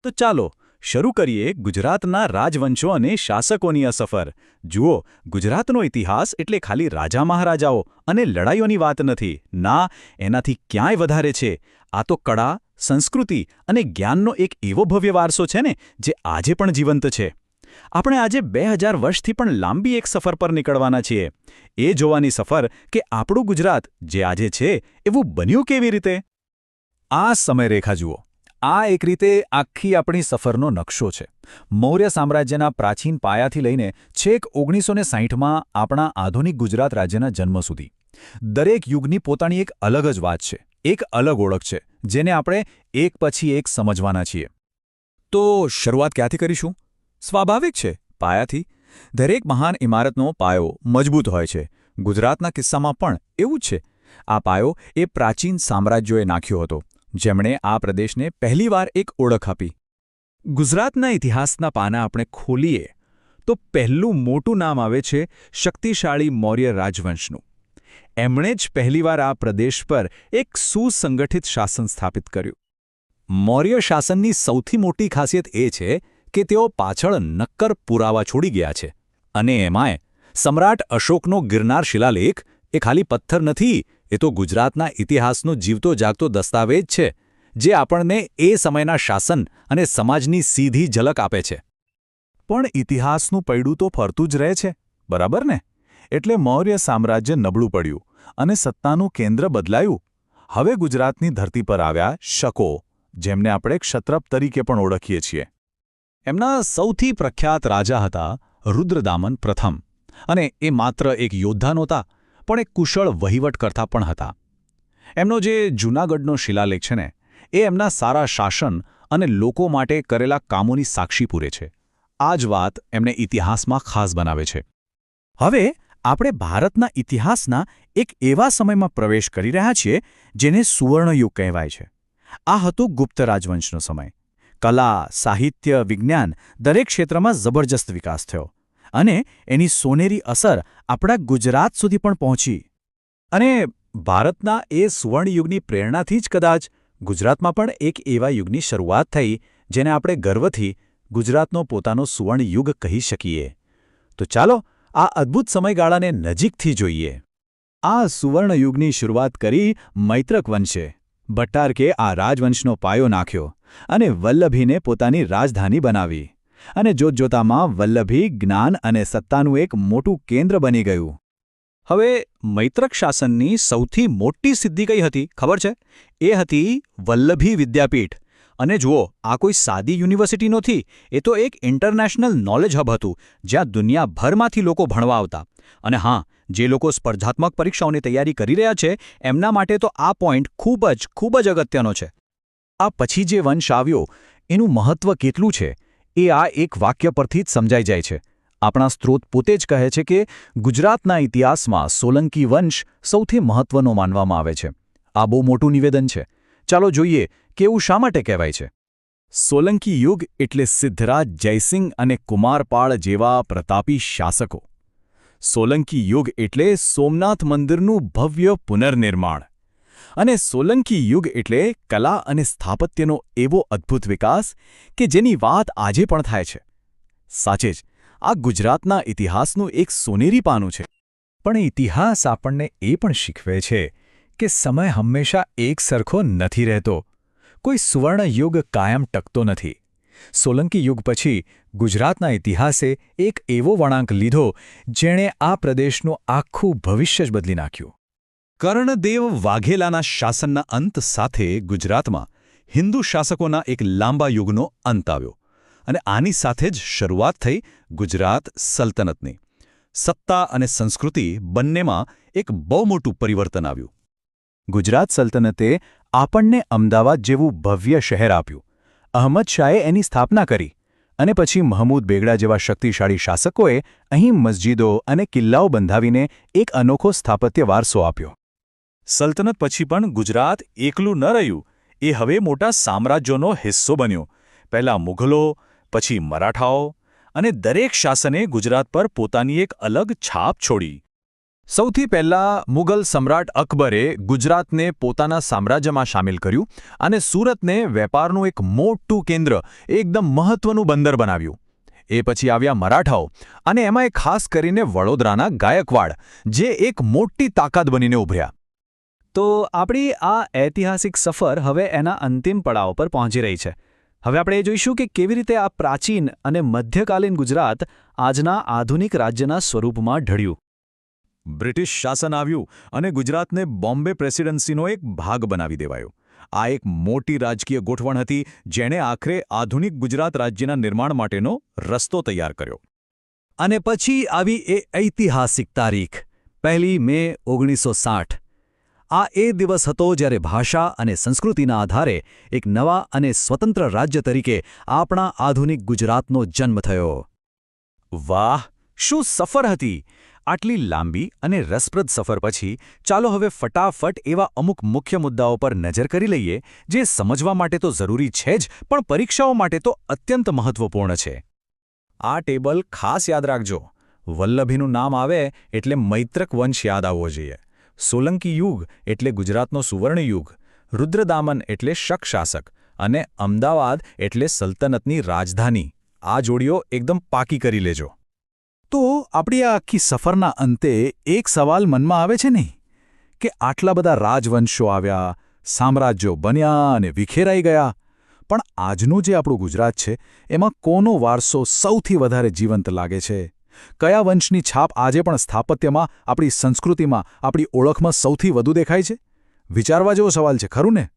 તો ચાલો શરૂ કરીએ ગુજરાતના રાજવંશો અને શાસકોની આ સફર. જુઓ, ગુજરાતનો ઇતિહાસ એટલે ખાલી રાજા મહારાજાઓ અને લડાઈઓની વાત નથી. ના, એનાથી ક્યાંય વધારે છે. આ તો કળા, સંસ્કૃતિ અને જ્ઞાનનો એક એવો ભવ્ય વારસો છે ને જે આજે પણ જીવંત છે. આપણે આજે 2000 વર્ષથી પણ લાંબી એક સફર પર નીકળવાના છીએ. એ જોવાની સફર કે આપણું ગુજરાત જે આજે છે એવું બન્યું કેવી રીતે. આ સમયરેખા જુઓ. આ એક રીતે આખી આપણી સફરનો નકશો છે. મૌર્ય સામ્રાજ્યના પ્રાચીન પાયાથી લઈને છેક 1960માં આપણા આધુનિક ગુજરાત રાજ્યના જન્મ સુધી. દરેક યુગની પોતાની એક અલગ જ વાત છે, એક અલગ ઓળખ છે, જેને આપણે એક પછી એક સમજવાના છીએ. તો શરૂઆત ક્યાંથી કરીશું? સ્વાભાવિક છે, પાયાથી. દરેક મહાન ઇમારતનો પાયો મજબૂત હોય છે. ગુજરાતના કિસ્સામાં પણ એવું જ છે. આ પાયો એ પ્રાચીન સામ્રાજ્યોએ નાખ્યો હતો, જેમણે આ પ્રદેશને પહેલીવાર એક ઓળખ આપી. ગુજરાતના ઇતિહાસના પાના આપણે ખોલીએ તો પહેલું મોટું નામ આવે છે શક્તિશાળી મૌર્ય રાજવંશનું. એમણે જ પહેલીવાર આ પ્રદેશ પર એક સુસંગઠિત શાસન સ્થાપિત કર્યું. મૌર્ય શાસનની સૌથી મોટી ખાસિયત એ છે કે તેઓ પાછળ નક્કર પુરાવા છોડી ગયા છે. અને એમાંય સમ્રાટ અશોકનો ગિરનાર શિલાલેખ એ ખાલી પથ્થર નથી, એ તો ગુજરાતના ઇતિહાસનો જીવતો જાગતો દસ્તાવેજ છે, જે આપણને એ સમયના શાસન અને સમાજની સીધી ઝલક આપે છે. પણ ઇતિહાસનું પૈડું તો ફરતું જ રહે છે, બરાબર ને? એટલે મૌર્ય સામ્રાજ્ય નબળું પડ્યું અને સત્તાનું કેન્દ્ર બદલાયું. હવે ગુજરાતની ધરતી પર આવ્યા શકો, જેમને આપણે ક્ષત્રપ તરીકે પણ ઓળખીએ છીએ. એમના સૌથી પ્રખ્યાત રાજા હતા રુદ્રદામન પ્રથમ. અને એ માત્ર એક યોદ્ધા નહોતા, પણ એક કુશળ વહીવટકર્તા પણ હતા. એમનો જે જૂનાગઢનો શિલાલેખ છે ને, એ એમના સારા શાસન અને લોકો માટે કરેલા કામોની સાક્ષી પૂરે છે. આ જ વાત એમને ઇતિહાસમાં ખાસ બનાવે છે. હવે આપણે ભારતના ઇતિહાસના એક એવા સમયમાં પ્રવેશ કરી રહ્યા છીએ જેને સુવર્ણયુગ કહેવાય છે. આ હતો ગુપ્ત રાજવંશનો સમય. કલા, સાહિત્ય, વિજ્ઞાન દરેક ક્ષેત્રમાં જબરજસ્ત વિકાસ થયો. અને એની સોનેરી અસર આપણા ગુજરાત સુધી પણ પહોંચી. અને ભારતના એ સુવર્ણયુગની પ્રેરણાથી જ કદાચ ગુજરાતમાં પણ એક એવા યુગની શરૂઆત થઈ જેને આપણે ગર્વથી ગુજરાતનો પોતાનો સુવર્ણયુગ કહી શકીએ. તો ચાલો આ અદ્ભુત સમયગાળાને નજીકથી જોઈએ. આ સુવર્ણયુગની શરૂઆત કરી મૈત્રક વંશે. ભટ્ટારકે આ રાજવંશનો પાયો નાખ્યો અને વલ્લભીને પોતાની રાજધાની બનાવી. અને જોતજોતામાં વલ્લભી જ્ઞાન અને સત્તાનું એક મોટું કેન્દ્ર બની ગયું. હવે મૈત્રક શાસનની સૌથી મોટી સિદ્ધિ કઈ હતી ખબર છે? એ હતી વલ્લભી વિદ્યાપીઠ. અને જુઓ, આ કોઈ સાદી યુનિવર્સિટી નહોતી, એ તો એક ઇન્ટરનેશનલ નોલેજ હબ હતું, જ્યાં દુનિયાભરમાંથી લોકો ભણવા આવતા. અને હા, જે લોકો સ્પર્ધાત્મક પરીક્ષાઓની તૈયારી કરી રહ્યા છે એમના માટે તો આ પોઈન્ટ ખૂબ જ અગત્યનો છે. આ પછી જે વંશ આવ્યો એનું મહત્વ કેટલું છે એ આ એક વાક્ય પરથી જ સમજાઈ જાય છે. આપણા સ્ત્રોત પોતે જ કહે છે કે ગુજરાતના ઇતિહાસમાં સોલંકી વંશ સૌથી મહત્વનો માનવામાં આવે છે. આ બહુ મોટું નિવેદન છે. ચાલો જોઈએ કે એવું શા માટે કહેવાય છે. સોલંકી યુગ એટલે સિદ્ધરાજ જયસિંહ અને કુમારપાળ જેવા પ્રતાપી શાસકો. સોલંકી યુગ એટલે સોમનાથ મંદિરનું ભવ્ય પુનર્નિર્માણ. અને સોલંકી યુગ એટલે કલા અને સ્થાપત્યનો એવો અદ્ભુત વિકાસ કે જેની વાત આજે પણ થાય છે. સાચે જ, આ ગુજરાતના ઇતિહાસનું એક સોનેરી પાનું છે. પણ ઇતિહાસ આપણને એ પણ શીખવે છે કે સમય હંમેશા એક સરખો નથી રહેતો. કોઈ સુવર્ણ યુગ કાયમ ટકતો નથી. સોલંકી યુગ પછી ગુજરાતના ઇતિહાસે એક એવો વળાંક લીધો જેણે આ પ્રદેશનું આખું ભવિષ્ય જ બદલી નાખ્યું. કર્ણદેવ વાઘેલાના શાસનના અંત સાથે ગુજરાતમાં હિન્દુ શાસકોના એક લાંબા યુગનો અંત આવ્યો. અને આની સાથે જ શરૂઆત થઈ ગુજરાત સલ્તનતની. સત્તા અને સંસ્કૃતિ બંનેમાં એક બહુ મોટું પરિવર્તન આવ્યું. ગુજરાત સલ્તનતે આપણને અમદાવાદ જેવું ભવ્ય શહેર આપ્યું. અહમદ શાહે એની સ્થાપના કરી. અને પછી મહમૂદ બેગડા જેવા શક્તિશાળી શાસકોએ અહીં મસ્જિદો અને કિલ્લાઓ બંધાવીને એક અનોખો સ્થાપત્ય વારસો આપ્યો. સલ્તનત પછી પણ ગુજરાત એકલું ન રહ્યું. એ હવે મોટા સામ્રાજ્યોનો હિસ્સો બન્યો. પહેલાં મુઘલો, પછી મરાઠાઓ, અને દરેક શાસને ગુજરાત પર પોતાની એક અલગ છાપ છોડી. સૌથી પહેલાં મુગલ સમ્રાટ અકબરે ગુજરાતને પોતાના સામ્રાજ્યમાં સામેલ કર્યું અને સુરતને વેપારનું એક મોટું કેન્દ્ર, એકદમ મહત્વનું બંદર બનાવ્યું. એ પછી આવ્યા મરાઠાઓ અને એમાં ખાસ કરીને વડોદરાના ગાયકવાડ, જે એક મોટી તાકાત બનીને ઉભર્યા. તો આપણી આ ઐતિહાસિક સફર હવે એના અંતિમ પડાવ પર પહોંચી રહી છે. હવે આપણે એ જોઈશું કે કેવી રીતે આ પ્રાચીન અને મધ્યકાલીન ગુજરાત આજના આધુનિક રાજ્યના સ્વરૂપમાં ઢળ્યું. બ્રિટિશ શાસન આવ્યું અને ગુજરાતને બોમ્બે પ્રેસિડેન્સીનો એક ભાગ બનાવી દેવાયો. આ એક મોટી રાજકીય ગોઠવણ હતી, જેણે આખરે આધુનિક ગુજરાત રાજ્યના નિર્માણ માટેનો રસ્તો તૈયાર કર્યો. અને પછી આવી એ ઐતિહાસિક તારીખ 1 મે 1960. આ એ દિવસ હતો જ્યારે ભાષા અને સંસ્કૃતિના આધારે એક નવા અને સ્વતંત્ર રાજ્ય તરીકે આપણા આધુનિક ગુજરાતનો જન્મ થયો. વાહ, શું સફર હતી! આટલી લાંબી અને રસપ્રદ સફર પછી ચાલો હવે ફટાફટ એવા અમુક મુખ્ય મુદ્દાઓ પર નજર કરી લઈએ, જે સમજવા માટે તો જરૂરી છે જ, પણ પરીક્ષાઓ માટે તો અત્યંત મહત્વપૂર્ણ છે. આ ટેબલ ખાસ યાદ રાખજો. વલ્લભીનું નામ આવે એટલે મૈત્રક વંશ યાદ આવવો જોઈએ. સોલંકી યુગ એટલે ગુજરાતનો સુવર્ણ યુગ, રુદ્રદામન એટલે શક શાસક અને અમદાવાદ એટલે સલ્તનતની રાજધાની. આ જોડીઓ એકદમ પાકી કરી લેજો. તો આપણી આ આખી સફરના અંતે એક સવાલ મનમાં આવે છે નહીં, કે આટલા બધા રાજવંશો આવ્યા, સામ્રાજ્યો બન્યા અને વિખેરાઈ ગયા, પણ આજનું જે આપણું ગુજરાત છે એમાં કોનો વારસો સૌથી વધારે જીવંત લાગે છે? કયા વંશની છાપ આજે પણ સ્થાપત્યમાં, આપણી સંસ્કૃતિમાં, આપણી ઓળખમાં સૌથી વધુ દેખાય છે? વિચારવા જેવો સવાલ છે, ખરું ને?